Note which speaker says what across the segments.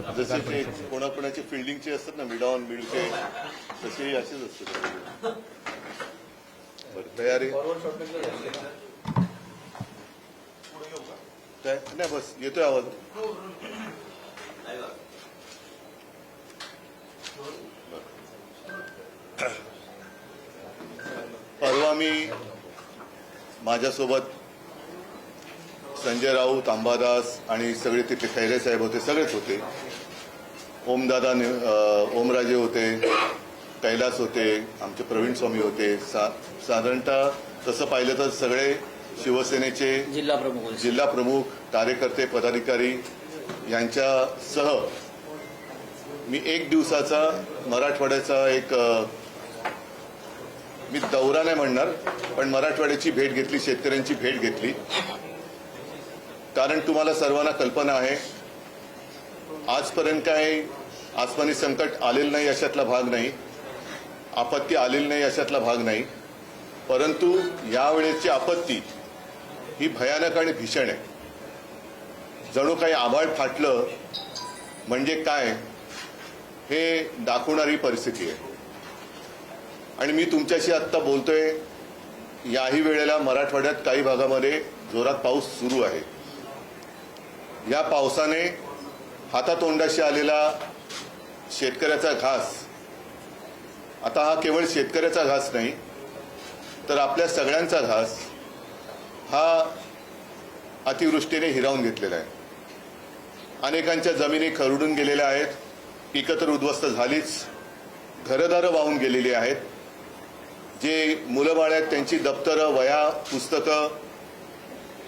Speaker 1: होते पत्रकार
Speaker 2: जसे
Speaker 1: परिषदेत.
Speaker 2: कोणाकोणाची फिल्डिंगचे असतात ना, मिड ऑन मिडचे, तसेही असेच असतात. बरं, तयारी काय नाही, बस येतोय आवाज. परवा मी माझ्यासोबत संजय राऊत, अंबादास आणि सगळे तिथे खैरे साहेब होते, सगळेच होते. ओमदादा, ओमराजे होते, कैलास होते, आमचे प्रवीण स्वामी होते. साधारणतः तसं पाहिलं तर सगळे शिवसेनेचे जिल्हा प्रमुख, कार्यकर्ते, पदाधिकारी यांच्यासह मी एक दिवसाचा मराठवाड्याचा एक मी दौरा नाही म्हणणार, पण मराठवाड्याची भेट घेतली, शेतकऱ्यांची भेट घेतली. कारण तुम्हाला सर्वांना कल्पना आहे, आजपर्यंत काय आसमानी संकट आलेलं नाही अशातला भाग नाही, आपत्ती आलेली नाही अशातला भाग नाही. परंतु यावेळेची आपत्ती ही भयानक आणि भीषण आहे. जणू काही आभाळ फाटलं म्हणजे काय हे दाखवणारी परिस्थिती आहे. आणि मी तुमच्याशी आत्ता बोलतोय, याही वेळेला मराठवाड्यात काही भागामध्ये जोरात पाऊस सुरू आहे. या पावसाने हातातोंडाशी आलेला शेतकऱ्याचा घास, आता हा केवळ शेतकऱ्याचा घास नाही तर आपल्या सगळ्यांचा घास हा अतिवृष्टीने हिरावून घेतलेला आहे. अनेकांच्या जमिनी खरडून गेलेल्या आहेत, पिकं तर उद्ध्वस्त झालीच, घरदारं वाहून गेलेली आहेत. जे मुलं बाळ आहेत त्यांची दप्तरं, वह्या, पुस्तकं,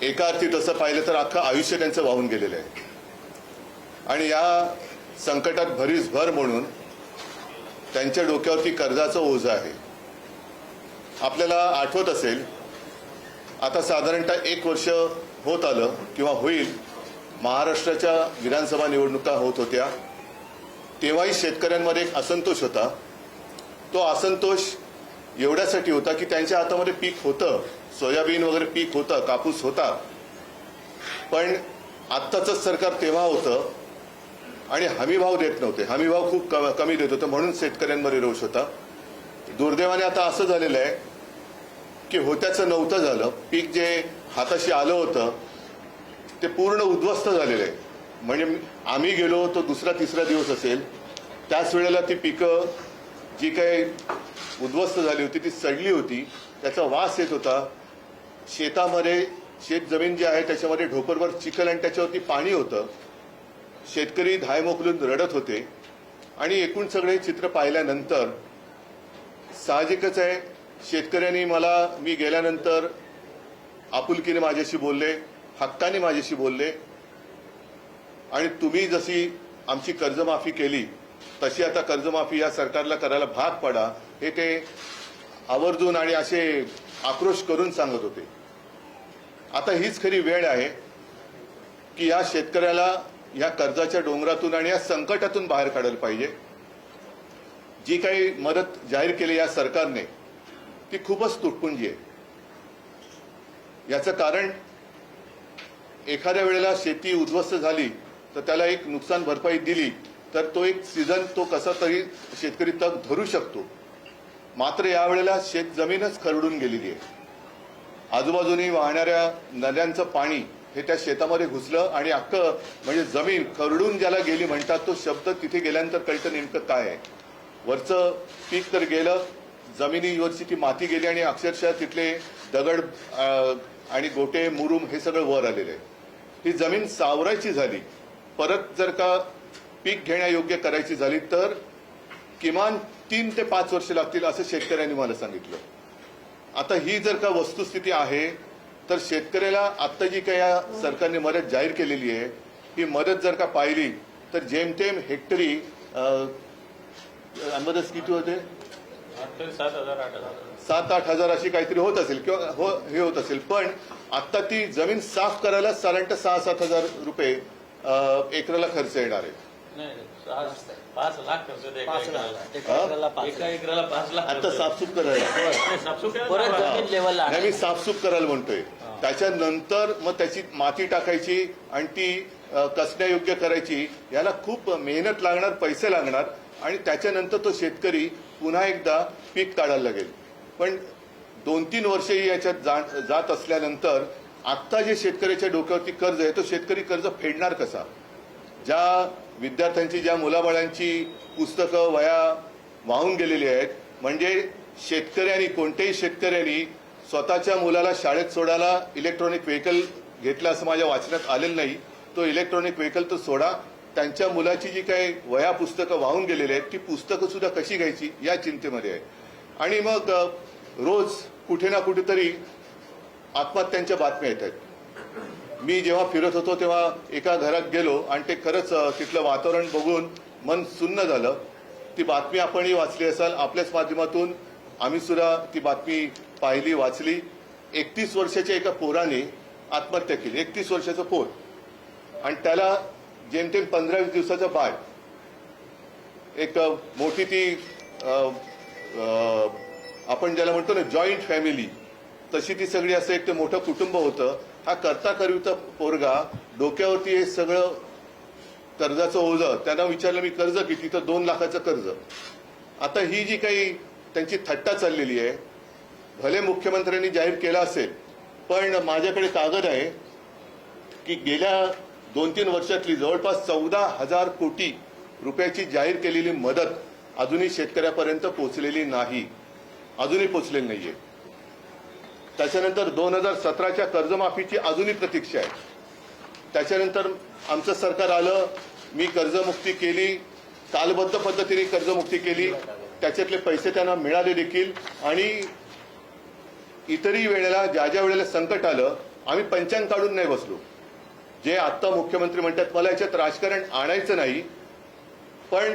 Speaker 2: एका अर्थी तसं पाहिलं तर अख्खं आयुष्य त्यांचं वाहून गेलेलं आहे. आणि या संकटात भरीसभर म्हणून त्यांच्या डोक्यावरती कर्जाचं ओझं आहे. आपल्याला आठवत असेल, आता साधारणतः 1 वर्ष होत आलं किंवा होईल, महाराष्ट्राच्या विधानसभा निवडणुका होत होत्या. तेव्हाही शेतकऱ्यांमध्ये एक असंतोष होता. तो असंतोष एवढ्यासाठी होता की त्यांच्या हातामध्ये पीक होतं, सोयाबीन वगैरे पीक होतं, कापूस होता. पण आत्ताचं सरकार तेव्हा होतं आणि हमीभाव देत नव्हते, हमीभाव खूप कमी देत होतं, म्हणून शेतकऱ्यांमध्ये रोष होता. दुर्दैवाने आता असं झालेलं आहे की होत्याचं नव्हतं झालं. पीक जे हाताशी आलं होतं ते पूर्ण उद्ध्वस्त झालेलं आहे. म्हणजे आम्ही गेलो तो दुसरा तिसरा दिवस असेल, त्याच वेळेला ती पिकं जी काही उद्ध्वस्त झाली होती ती सडली होती, त्याचा वास येत होता. शेतामध्ये शेतजमीन जी आहे त्याच्यामध्ये ढोपरभर चिखल आणि त्याच्यावरती पाणी होतं. शेतकरी धाय मोकलून रडत होते. आणि एकूण सगळे चित्र पाहिल्यानंतर साहजिकच आहे, शेतकऱ्यांनी मी गेल्यानंतर आपुलकीने माझ्याशी बोलले, हक्काने माझ्याशी बोलले. आणि तुम्ही जशी आमची कर्जमाफी केली तशी आता कर्जमाफी या सरकारला करायला भाग पडा, हे ते आवर्जून आणि असे आक्रोश करून सांगत होते. आता हीच खरी वेळ आहे की या शेतकऱ्याला या कर्जाच्या डोंगरातून आणि या संकटातून बाहेर काढायला पाहिजे. जी काही मदत जाहीर केली या सरकारने ती खूपच तुटपुंजी आहे. याचं कारण, एखाद्या वेळेला शेती उद्ध्वस्त झाली तर त्याला एक नुकसान भरपाई दिली तर तो एक सीझन तो कसा तरी शेतकरी तग धरू शकतो. मात्र यावेळेला शेतजमीनच खरडून गेलेली आहे. आजूबाजूनी वाहणाऱ्या नद्यांचं पाणी हे त्या शेतामध्ये घुसलं आणि अख्खं म्हणजे जमीन खरडून ज्याला गेली म्हणतात, तो शब्द तिथे गेल्यानंतर कळतं नेमकं काय आहे. वरचं पीक तर गेलं, जमिनीवरची ती माती गेली आणि अक्षरशः तिथले दगड आणि गोटे, मुरुम हे सगळं वर आलेलं आहे. ही जमीन सावरायची झाली, परत जर का पीक घेण्यायोग्य करायची झाली तर किमान 3 ते 5 वर्ष लागतील असं शेतकऱ्यांनी मला सांगितलं. आता ही जर का वस्तुस्थिती आहे तर शेतकऱ्याला आत्ता जी काही या सरकारने मदत जाहीर केलेली आहे, ही मदत जर का पाहिली तर जेमतेम हेक्टरी अंदाज किती होते, 7-8 हजार अशी काहीतरी होत असेल किंवा हे होत असेल. पण आता ती जमीन साफ करायला साधारणतः 6-7 हजार रुपये एकराला खर्च येणार आहे.
Speaker 3: 5 लाख खर्च एका एकराला 5 लाख
Speaker 2: आता साफसूफ करायला,
Speaker 3: परत जमीन लेवलला
Speaker 2: मी साफसूफ करायला म्हणतोय. त्याच्यानंतर मग त्याची माती टाकायची आणि ती कसण्यायोग्य करायची, याला खूप मेहनत लागणार, पैसे लागणार आणि त्याच्यानंतर तो शेतकरी पुन्हा एकदा पीक काढायला लागेल. पण 2-3 वर्षही याच्यात जात असल्यानंतर आत्ता जे शेतकऱ्याच्या डोक्यावरती कर्ज आहे तो शेतकरी कर्ज फेडणार कसा? ज्या विद्यार्थ्यांची, ज्या मुलाबाळांची पुस्तकं, वह्या वाहून गेलेली आहेत, म्हणजे शेतकऱ्यांनी, कोणत्याही शेतकऱ्यांनी स्वतःच्या मुलाला शाळेत सोडायला इलेक्ट्रॉनिक व्हेकल घेतलं असं माझ्या वाचण्यात आलेलं नाही. तो इलेक्ट्रॉनिक व्हेकल तो सोडा, त्यांच्या मुलाची जी काही वह्या पुस्तकं वाहून गेलेली आहेत ती पुस्तकं सुद्धा कशी घ्यायची या चिंतेमध्ये आहे. आणि मग रोज कुठे ना कुठेतरी आत्महत्यांच्या बातम्या येत आहेत. मी जेव्हा फिरत होतो तेव्हा एका घरात गेलो आणि ते खरंच तिथलं वातावरण बघून मन सुन्न झालं. ती बातमी आपणही वाचली असाल, आपल्याच माध्यमातून आम्ही सुद्धा ती बातमी पाहिली, वाचली. 31 वर्षाच्या एका पोराने आत्महत्या केली. 31 वर्षाचं पोर, आणि त्याला जेमतेम 15-20 दिवसाचा बाळ. एक मोठी ती आपण ज्याला म्हणतो ना जॉईंट फॅमिली, तशी ती सगळी असं एक मोठं कुटुंब होतं. हा करता करविता पोरगा, डोक्यावरती हे सगळं कर्जाचं ओझं. त्यांना विचारलं मी कर्ज किती, तर 2 लाखाचं कर्ज. आता ही जी काही त्यांची थट्टा चाललेली आहे, भले मुख्यमंत्र्यांनी जाहीर केला असेल, पण माझ्याकडे कागद आहे की गेल्या 2-3 वर्षातली जवळपास 14,000 कोटी रुपयाची जाहीर केलेली मदत अजूनही शेतकऱ्यापर्यंत पोहोचलेली नाही, अजूनही पोहोचलेली नाहीये. त्याच्यानंतर 2017च्या कर्जमाफीची अजूनही प्रतीक्षा आहे. त्याच्यानंतर आमचं सरकार आलं, मी कर्जमुक्ती केली, कालबद्ध पद्धतीने कर्जमुक्ती केली, त्याच्यातले पैसे त्यांना मिळाले देखील. आणि इतरही वेळेला ज्या ज्या वेळेला संकट आलं आम्ही पंचांग काढून नाही बसलो. जे आत्ता मुख्यमंत्री म्हणतात मला याच्यात राजकारण आणायचं नाही, पण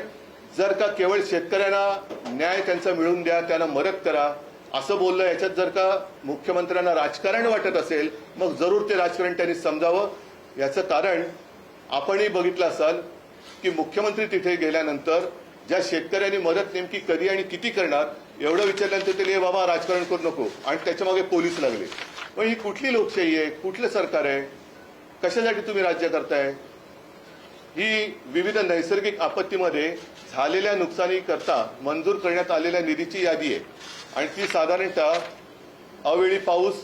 Speaker 2: जर का केवळ शेतकऱ्यांना न्याय त्यांचा मिळवून द्या, त्यांना मदत करा असं बोललं, याच्यात जर का मुख्यमंत्र्यांना राजकारण वाटत असेल मग जरूर ते राजकारण त्यांनी समजावं. याचं कारण आपणही बघितलं असाल की मुख्यमंत्री तिथे गेल्यानंतर ज्या शेतकऱ्यांनी मदत नेमकी कधी आणि किती करणार एवढं विचारल्यानंतर ते बाबा राजकारण करू नको, आणि त्याच्यामागे पोलीस लागले. मग ही कुठली लोकशाही आहे, कुठलं सरकार आहे, कशासाठी तुम्ही राज्य करताय? ही विविध नैसर्गिक आपत्तीमध्ये झालेल्या नुकसानीकरता मंजूर करण्यात आलेल्या निधीची यादी आहे, आणि ती साधारणतः अवेळी पाऊस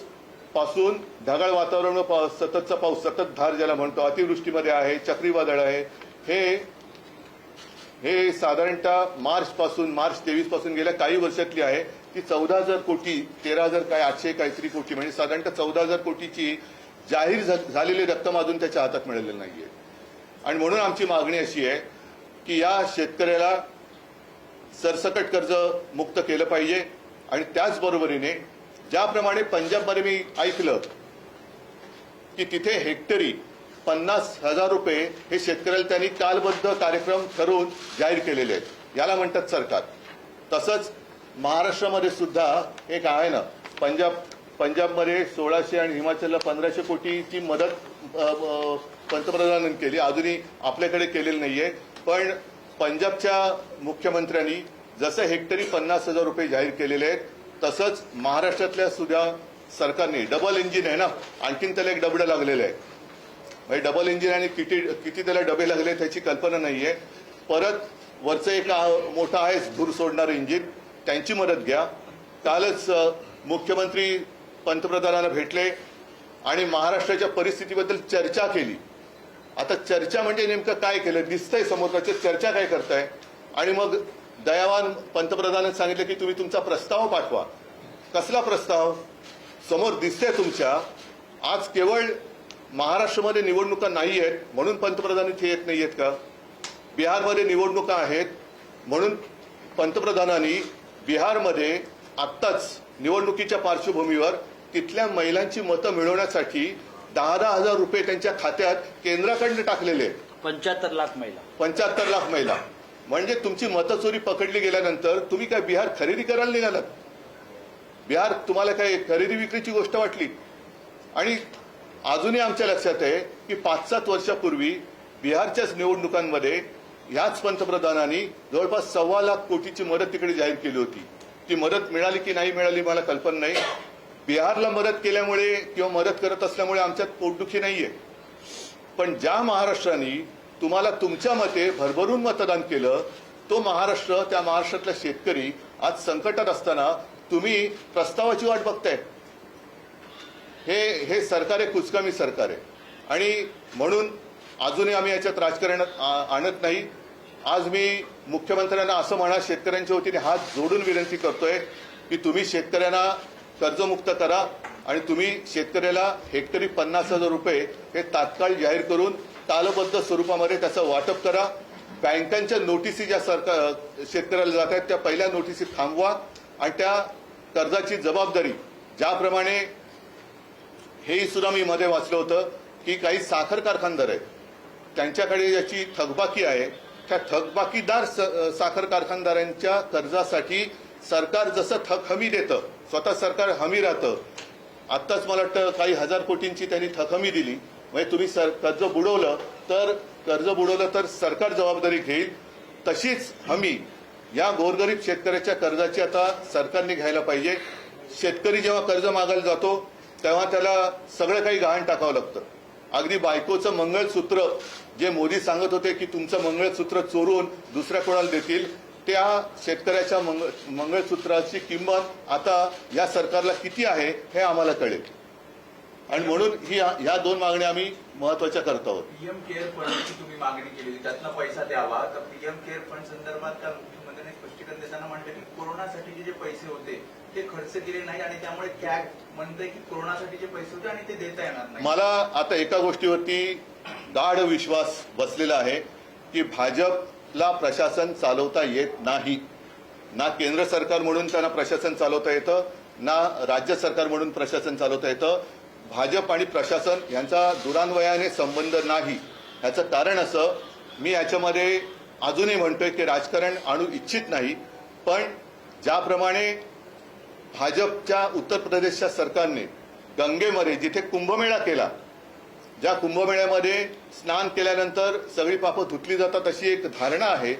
Speaker 2: पासून ढगाळ वातावरण, सततचा पाऊस, सततधार ज्याला म्हणतो, अतिवृष्टीमध्ये आहे, चक्रीवादळ आहे, हे साधारणतः मार्च 23 पासून गेल्या काही वर्षातली आहे. ती 14,000 कोटी, 13,000 काय 800 काहीतरी कोटी, म्हणजे साधारणतः 14,000 कोटीची जाहीर झालेली रक्कम अजून त्याच्या हातात मिळालेली नाहीये. आणि म्हणून आमची मागणी अशी आहे की या शेतकऱ्याला सरसकट कर्ज मुक्त केलं पाहिजे. आणि त्याचबरोबरीने ज्याप्रमाणे पंजाबमध्ये मी ऐकलं की तिथे हेक्टरी 50,000 रुपये हे शेतकऱ्याला त्यांनी कालबद्ध कार्यक्रम ठरवून जाहीर केलेले आहेत, याला म्हणतात सरकार. तसंच महाराष्ट्रामध्ये सुद्धा एक आहे ना, पंजाबमध्ये 1600 आणि हिमाचलला 1500 कोटीची मदत पंतप्रधानांनी केली, अजूनही आपल्याकडे केलेली नाहीये. पण पंजाबच्या मुख्यमंत्र्यांनी जसं हेक्टरी 50,000 रुपये जाहीर केलेले आहेत, तसंच महाराष्ट्रातल्या सुद्धा सरकारने, डबल इंजिन आहे ना, आणखीन त्याला एक डबडं लागलेलं आहे. म्हणजे डबल इंजिन आणि किती त्याला डबे लागले त्याची कल्पना नाहीये. परत वरचं एक मोठं आहे धूर सोडणारं इंजिन, त्यांची मदत घ्या. कालच मुख्यमंत्री पंतप्रधानांना भेटले आणि महाराष्ट्राच्या परिस्थितीबद्दल चर्चा केली. आता चर्चा म्हणजे नेमकं काय केलं दिसतंय समोरच्या, चर्चा काय करताय? आणि मग दयावान पंतप्रधानांनी सांगितलं की तुम्ही तुमचा प्रस्ताव पाठवा. कसला प्रस्ताव? समोर दिसतंय तुमच्या. आज केवळ महाराष्ट्रामध्ये निवडणुका नाही आहेत म्हणून पंतप्रधान इथे येत नाहीयेत का? बिहारमध्ये निवडणुका आहेत म्हणून पंतप्रधानांनी बिहारमध्ये आत्ताच निवडणुकीच्या पार्श्वभूमीवर तिथल्या महिलांची मतं मिळवण्यासाठी 10,000 रुपये त्यांच्या खात्यात केंद्राकडनं टाकलेले आहेत.
Speaker 1: 75 लाख महिला.
Speaker 2: 75 लाख महिला. म्हणजे तुमची मतचोरी पकडली गेल्यानंतर तुम्ही काय बिहार खरेदी करायला निघालात? बिहार तुम्हाला काय खरेदी विक्रीची गोष्ट वाटली? आणि अजूनही आमच्या लक्षात आहे की 5-7 वर्षापूर्वी बिहारच्याच निवडणुकांमध्ये ह्याच पंतप्रधानांनी जवळपास 1.25 लाख कोटीची मदत तिकडे जाहीर केली होती. ती मदत मिळाली की नाही मिळाली मला कल्पना नाही. बिहारला मदत केल्यामुळे किंवा मदत करत असल्यामुळे आमच्यात पोटदुखी नाहीये, पण ज्या महाराष्ट्राने तुम्हाला तुमच्या मते भरभरून मतदान केलं तो महाराष्ट्र, त्या महाराष्ट्रातला शेतकरी आज संकटात असताना तुम्ही प्रस्तावाची वाट बघताय. हे सरकार आहे, कुचकामी सरकार आहे. आणि म्हणून अजूनही आम्ही याच्यात राजकारण आणत नाही. आज मी मुख्यमंत्र्यांना असं म्हणा, शेतकऱ्यांच्या वतीने हात जोडून विनंती करतोय की तुम्ही शेतकऱ्यांना कर्जमुक्त करा आणि तुम्ही शेतकऱ्याला हेक्टरी 50,000 रुपये हे तात्काळ जाहीर करून तालबद्ध स्वरूपामध्ये त्याचं वाटप करा. बँकांच्या नोटिसी ज्या सरकार शेतकऱ्याला जात आहेत त्या पहिल्या नोटिसी थांबवा आणि त्या कर्जाची जबाबदारी ज्याप्रमाणे हेही सुद्धा मी मध्ये वाचलं होतं की काही साखर कारखानदार आहेत त्यांच्याकडे याची थकबाकी आहे, त्या थकबाकीदार साखर कारखानदारांच्या कर्जासाठी सरकार जसं थक हमी देतं, स्वतः सरकार हमी राहतं. आत्ताच मला वाटतं काही हजार कोटींची त्यांनी थक हमी दिली. म्हणजे तुम्ही कर्ज बुडवलं तर सरकार जबाबदारी घेईल. तशीच हमी या गोरगरीब शेतकऱ्याच्या कर्जाची आता सरकारने घ्यायला पाहिजे. शेतकरी जेव्हा कर्ज मागायला जातो तेव्हा त्याला सगळं काही गहाण टाकावं लागतं. अगदी बायकोचं मंगळसूत्र जे मोदी सांगत होते की तुमचं मंगळसूत्र चोरून दुसऱ्या कोणाला देतील, त्या शेतकऱ्याच्या मंगळसूत्राची किंमत आता या सरकारला किती आहे हे आम्हाला कळेल. आणि म्हणून ह्या दोन मागण्या आम्ही महत्वाच्या करत आहोत.
Speaker 1: पीएम केअर फंडची तुम्ही मागणी केली, त्यातनं पैसा द्यावा. तर पीएम केअर फंड संदर्भात काल मुख्यमंत्र्यांनी स्पष्टीकरण देताना म्हटलं की कोरोनासाठी जे पैसे होते ते खर्च केले नाही आणि त्यामुळे कॅग म्हणते की कोरोनासाठी जे पैसे होते आणि ते देता येणार नाही.
Speaker 2: मला आता एका गोष्टीवरती गाढ विश्वास बसलेला आहे की भाजपला प्रशासन चालवता येत नाही. ना केंद्र सरकार म्हणून त्यांना प्रशासन चालवता येतं, ना राज्य सरकार म्हणून प्रशासन चालवता येतं. भाजप आणि प्रशासन यांचा दुरान्वयाने संबंध नाही. ह्याचं कारण असं, मी याच्यामध्ये अजूनही म्हणतोय की राजकारण आणू इच्छित नाही, पण ज्याप्रमाणे भाजपच्या उत्तर प्रदेशच्या सरकारने गंगेमध्ये जिथे कुंभमेळा केला, ज्या कुंभमेळ्यामध्ये स्नान केल्यानंतर सगळी पापं धुतली जातात अशी एक धारणा आहे,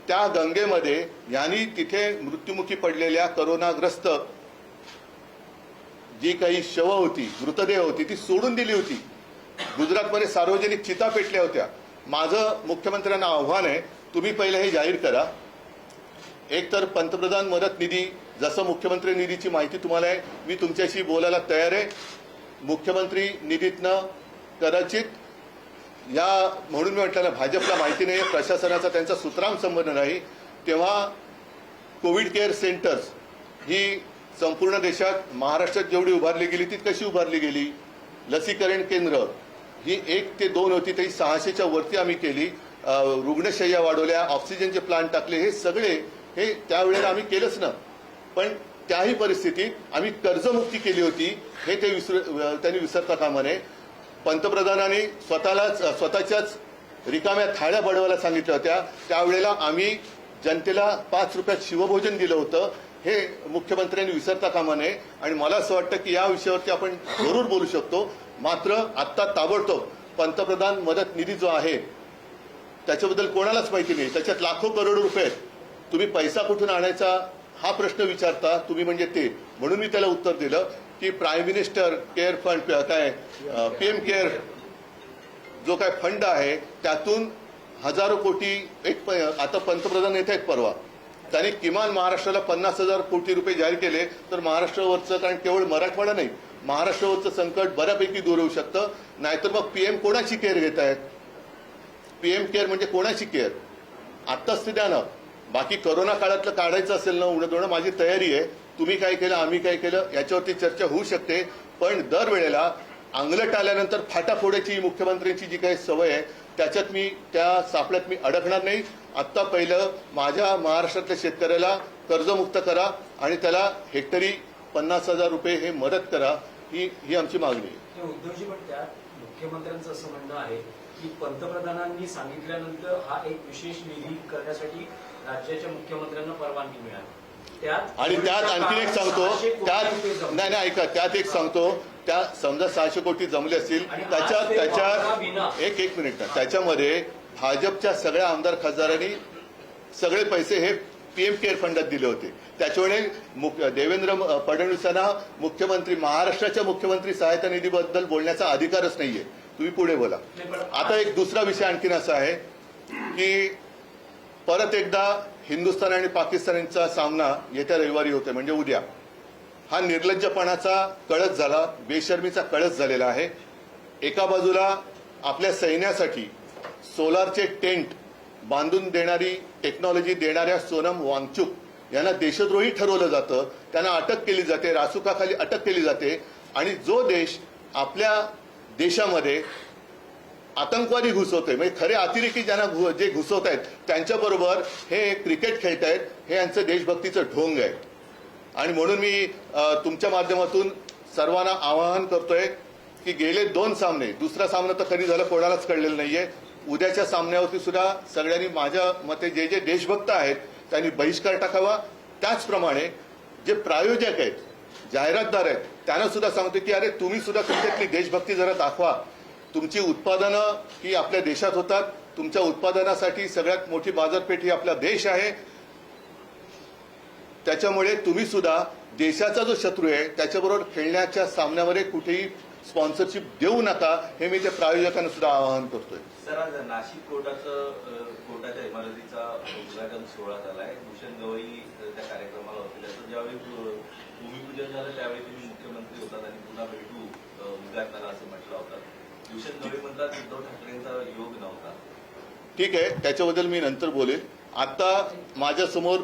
Speaker 2: त्या गंगेमध्ये यांनी तिथे मृत्युमुखी पडलेल्या करोनाग्रस्त जी काही शव होती, मृतदेह होती, ती सोडून दिली होती. गुजरातमध्ये सार्वजनिक चिता पेटल्या होत्या. माझं मुख्यमंत्र्यांना आव्हान आहे, तुम्ही पहिले हे जाहीर करा. एक तर पंतप्रधान मदत निधी, जसं मुख्यमंत्री निधीची माहिती तुम्हाला आहे, मी तुमच्याशी बोलायला तयार आहे. मुख्यमंत्री निधीतनं कदाचित म्हणून मी म्हटलं ना, भाजपला माहिती नाही, प्रशासनाचा त्यांचा सुतराम संबंध नाही. तेव्हा कोविड केअर सेंटर्स ही संपूर्ण देशात, महाराष्ट्रात जेवढी उभारली गेली ती कशी उभारली गेली. लसीकरण केंद्र ही 1 ते 2 होती, तरी 600च्या वरती आम्ही केली. रुग्णशय्या वाढवल्या, ऑक्सिजनचे प्लांट टाकले, हे सगळे हे त्यावेळेला आम्ही केलंच ना. पण त्याही परिस्थितीत आम्ही कर्जमुक्ती केली होती, हे त्यांनी विसरता कामा नये. पंतप्रधानांनी स्वतःच्याच रिकाम्या थाळ्या बडवायला सांगितल्या होत्या, त्यावेळेला आम्ही जनतेला 5 रुपयात शिवभोजन दिलं होतं, हे मुख्यमंत्र्यांनी विसरता कामा नये. आणि मला असं वाटतं की या विषयावरती आपण जरूर बोलू शकतो. मात्र आत्ता ताबडतोब पंतप्रधान मदत निधी जो आहे त्याच्याबद्दल कोणालाच माहिती नाही. त्याच्यात लाखो करोड रुपये, तुम्ही पैसा कुठून आणायचा हा प्रश्न विचारता तुम्ही, म्हणजे ते. म्हणून मी त्याला उत्तर दिलं की प्राईम मिनिस्टर केअर फंड, काय पीएम केअर जो काय फंड आहे त्यातून हजारो कोटी, आता पंतप्रधान येत आहेत परवा, त्यांनी किमान महाराष्ट्राला 50,000 कोटी रुपये जाहीर केले, तर महाराष्ट्रावरचं, कारण केवळ मराठवाडा नाही, महाराष्ट्रावरचं संकट बऱ्यापैकी दूर होऊ शकतं. नाहीतर मग पीएम कोणाची केअर घेत आहेत? पीएम केअर म्हणजे कोणाची केअर? आत्ताच ते द्या ना. बाकी करोना काळातलं काढायचं असेल ना उणं, माझी तयारी आहे. तुम्ही काय केलं, आम्ही काय केलं, याच्यावरती चर्चा होऊ शकते. पण दरवेळेला अंगलट आल्यानंतर फाटा फोडायची मुख्यमंत्र्यांची जी काही सवय आहे, त्याच्यात त्या सापळ्यात मी अडकणार नाही. आत्ता पहिलं माझ्या महाराष्ट्रातल्या शेतकऱ्याला कर्जमुक्त करा आणि त्याला हेक्टरी 50,000 रुपये हे मदत करा, ही आमची मागणी आहे.
Speaker 4: उद्धवजी म्हणतात, मुख्यमंत्र्यांचं असं म्हणणं आहे की पंतप्रधानांनी सांगितल्यानंतर हा एक विशेष निधी करण्यासाठी राज्याच्या मुख्यमंत्र्यांना परवानगी मिळाली.
Speaker 2: आणि त्यात आणखी एक सांगतो, नाही ऐका, त्यात एक सांगतो, त्या समजा 600 कोटी जमले असतील, त्याच्यात एक मिनिट, त्याच्यामध्ये भाजपच्या सगळ्या आमदार खासदारांनी सगळे पैसे हे पीएम केअर फंडात दिले होते. त्याच्यामुळे देवेंद्र फडणवीसांना मुख्यमंत्री महाराष्ट्राच्या मुख्यमंत्री सहायता निधीबद्दल बोलण्याचा अधिकारच नाहीये. तुम्ही पुढे बोला. आता एक दुसरा विषय आणखीन असा आहे की परत एकदा हिंदुस्थान आणि पाकिस्तानचा सामना येत्या रविवारी होतोय, म्हणजे उद्या. हा निर्लज्जपणाचा कळस झाला, बेशर्मीचा कळस झालेला आहे. एका बाजूला आपल्या सैन्यासाठी सोलारचे टेंट बांधून देणारी टेक्नॉलॉजी देणाऱ्या सोनम वांगचुक यांना देशद्रोही ठरवलं जातं, त्यांना अटक केली जाते, रासुकाखाली अटक केली जाते. आणि जो देश आपल्या देशामध्ये आतंकवादी घुसवतोय, म्हणजे खरे अतिरेकी ज्यांना जे घुसवत आहेत त्यांच्याबरोबर हे क्रिकेट खेळत आहेत, हे यांचं देशभक्तीचं ढोंग आहे. आणि म्हणून मी तुमच्या माध्यमातून सर्वांना आवाहन करतोय की गेले 2 सामने, दुसरा सामना तर कधी झालं कोणालाच कळलेलं नाहीये, उद्याच्या सामन्यावरती सुद्धा सगळ्यांनी माझ्या मते जे जे देशभक्त आहेत त्यांनी बहिष्कार टाकावा. त्याचप्रमाणे जे प्रायोजक आहेत, जाहिरातदार आहेत, त्यांना सुद्धा सांगतो की अरे तुम्ही सुद्धा तुमच्यातली देशभक्ती जरा दाखवा. तुमची उत्पादनं ही आपल्या देशात होतात, तुमच्या उत्पादनासाठी सगळ्यात मोठी बाजारपेठ ही आपला देश आहे. त्याच्यामुळे तुम्ही सुद्धा देशाचा जो शत्रू आहे त्याच्याबरोबर खेळण्याच्या सामन्यावर कुठेही स्पॉन्सरशिप देऊ नका, हे मी त्या प्रायोजकांना सुद्धा आवाहन करतोय.
Speaker 5: सर, आज नाशिक कोर्टाच्या इमारतीचा उद्घाटन सोहळा झालाय. भूषण गवई त्या कार्यक्रमाला होते. त्याचं ज्यावेळी भूमिपूजन झालं त्यावेळी तुम्ही मुख्यमंत्री होतात आणि पुन्हा भेटू उद्घाटनाला असं म्हटलं होतं. भूषण गवई म्हणतात उद्धव ठाकरेंचा योग नव्हता.
Speaker 2: ठीक आहे, त्याच्याबद्दल मी नंतर बोलेल. आता माझ्यासमोर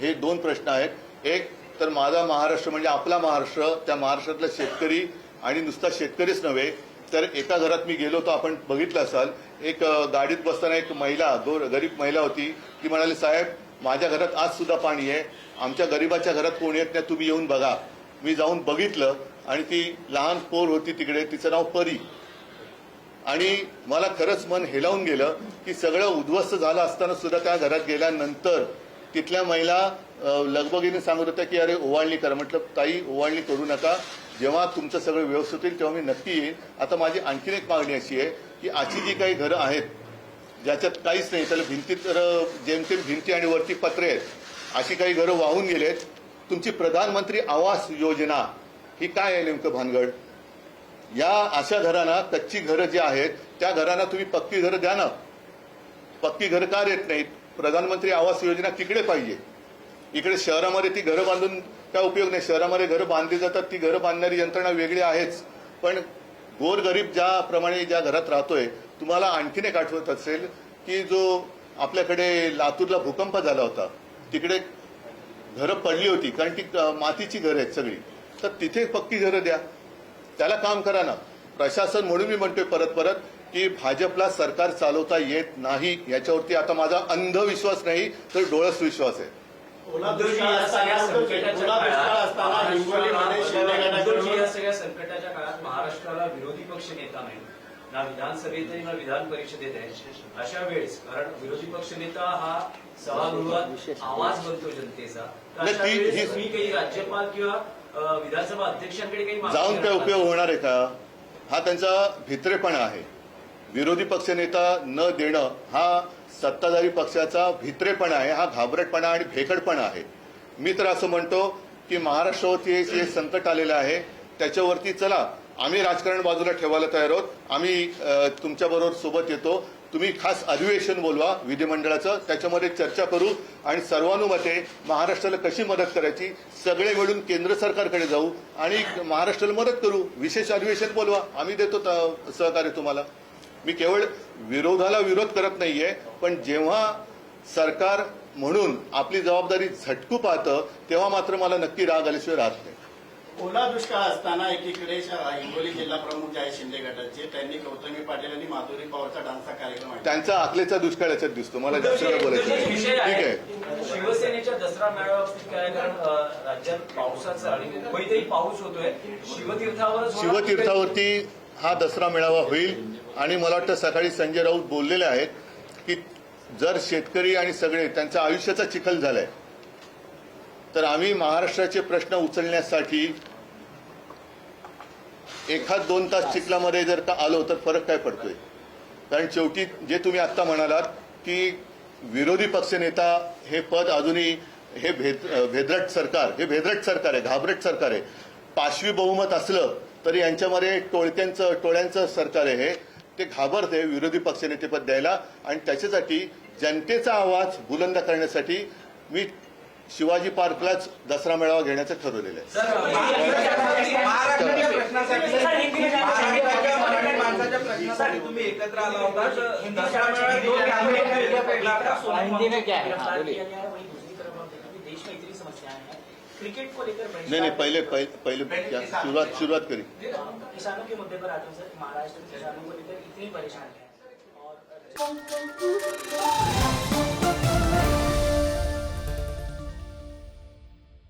Speaker 2: हे 2 प्रश्न आहेत. एक तर माझा महाराष्ट्र म्हणजे आपला महाराष्ट्र, त्या महाराष्ट्रातला शेतकरी, आणि नुसता शेतकरीच नव्हे तर एका घरात मी गेलो होतो, आपण बघितलं असाल, एक गाडीत बसताना एक महिला, गरीब महिला होती. ती म्हणाली साहेब माझ्या घरात आज सुद्धा पाणी आहे, आमच्या गरीबाच्या घरात कोणी येत नाही, तुम्ही येऊन बघा. मी जाऊन बघितलं आणि ती लहान पोर होती तिकडे, तिचं नाव परी. आणि मला खरंच मन हेलावून गेलं की सगळं उद्ध्वस्त झालं असताना सुद्धा त्या घरात गेल्यानंतर तिथल्या महिला लगबगीने सांगत होत्या की अरे ओवाळणी करा. म्हटलं ताई ओवाळणी करू नका, जेव्हा तुमचं सगळं व्यवस्थित होईल तेव्हा मी नक्की येईन. आता माझी आणखीन एक मागणी अशी आहे की अशी जी काही घरं आहेत ज्याच्यात काहीच नाही, त्याला भिंती तर जेमतेम भिंती आणि वरती पत्रे आहेत, अशी काही घरं वाहून गेलेत. तुमची प्रधानमंत्री आवास योजना ही काय आहे नेमकं भानगड? या अशा घरांना, कच्ची घरं जी आहेत त्या घरांना तुम्ही पक्की घरं द्या ना. पक्की घरं का देत नाहीत? प्रधानमंत्री आवास योजना तिकडे पाहिजे. इकडे शहरामध्ये ती घरं बांधून काय उपयोग नाही. शहरामध्ये घरं बांधली जातात, ती घरं बांधणारी यंत्रणा वेगळी आहेच, पण गोरगरीब ज्या घरात राहतोय, तुम्हाला आणखीन एक आठवत असेल की जो आपल्याकडे लातूरला भूकंप झाला होता, तिकडे घरं पडली होती कारण ती मातीची घरं आहेत सगळी, तर तिथे पक्की घरं द्या, त्याला काम करा ना. प्रशासन म्हणून मी म्हणतोय परत की भाजपला सरकार चालवता येत नाही, याच्यावरती आता माझा अंधविश्वास नाही तर डोळस विश्वास आहे.
Speaker 4: या सगळ्या संकटाच्या काळात महाराष्ट्राला विरोधी पक्ष नेता नाही, ना विधानसभेत आहे ना विधान परिषदेत आहे. अशा वेळेस, कारण विरोधी पक्ष नेता हा सभागृहात आवाज बनतो जनतेचा, अशा वेळेस तुम्ही काही राज्यपाल किंवा विधानसभा अध्यक्षांकडे काही
Speaker 2: जाऊन काय उपयोग होणार आहे का? हा त्यांचा भित्रेपणा आहे. विरोधी पक्षनेता न देणं हा सत्ताधारी पक्षाचा भित्रेपणा आहे, हा घाबरटपणा आणि भेकडपणा आहे. मी तर असं म्हणतो की महाराष्ट्रावरती जे संकट आलेलं आहे त्याच्यावरती चला, आम्ही राजकारण बाजूला ठेवायला तयार आहोत, आम्ही तुमच्याबरोबर सोबत येतो. तुम्ही खास अधिवेशन बोलवा विधिमंडळाचं, त्याच्यामध्ये चर्चा करू आणि सर्वानुमते महाराष्ट्राला कशी मदत करायची सगळे मिळून केंद्र सरकारकडे जाऊ आणि महाराष्ट्राला मदत करू. विशेष अधिवेशन बोलवा, आम्ही देतो सहकार्य तुम्हाला. मी केवळ विरोधाला विरोध करत नाहीये, पण जेव्हा सरकार म्हणून आपली जबाबदारी झटकू पाहतं तेव्हा मात्र मला नक्की राग आल्याशिवाय राहत नाही.
Speaker 6: ओला दुष्काळ असताना एकीकडे हिंगोली जिल्हा प्रमुख जे आहे शिंदे गटाचे, त्यांनी गौतमी पाटील आणि माधुरी पवारचा डान्सचा कार्यक्रम आहे.
Speaker 2: त्यांचा आखलेचा दुष्काळ याच्यात दिसतो. मला जास्त वेळ बोलायचं ठीक आहे.
Speaker 4: शिवसेनेच्या दसरा मेळाव्यात काय, कारण राज्यात पावसाचा आणि मुंबईतही पाऊस होतोय,
Speaker 2: शिवतीर्थावरती हा दसरा मेळावा होईल आणि मला वाटतं सकाळी संजय राऊत बोललेले आहेत की जर शेतकरी आणि सगळे त्यांच्या आयुष्याचा चिखल झालाय तर आम्ही महाराष्ट्राचे प्रश्न उचलण्यासाठी 1-2 तास चिखलामध्ये जर का आलो तर फरक काय पडतोय? कारण शेवटी जे तुम्ही आत्ता म्हणालात की विरोधी पक्षनेता हे पद अजूनही हे भेदरट सरकार आहे, घाबरट सरकार आहे. पाशवी बहुमत असलं तरी यांच्यामध्ये टोळ्यांचं सरकार आहे. ते घाबरते विरोधी पक्षनेतेपद द्यायला आणि त्याच्यासाठी जनतेचा आवाज बुलंद करण्यासाठी मी शिवाजी पार्कलाच दसरा मेळावा घेण्याचं ठरवलेलं आहे.
Speaker 1: महाराष्ट्राच्या मराठी माणसाच्या प्रश्नासाठी तुम्ही एकत्र आला होता. दसरा मेळाव्यात दोन
Speaker 7: हिंदी में क्या है? हाँ, बोलिए। दूसरी तरफ हम देखें कि देश में इतनी समस्याएं हैं, क्रिकेट को लेकर
Speaker 2: नहीं पहले क्या शुरुआत करी.
Speaker 7: किसानोके मुद्दे पर आते हैं सर. महाराष्ट्र में किसानों को लेकर इतनी परेशानी है और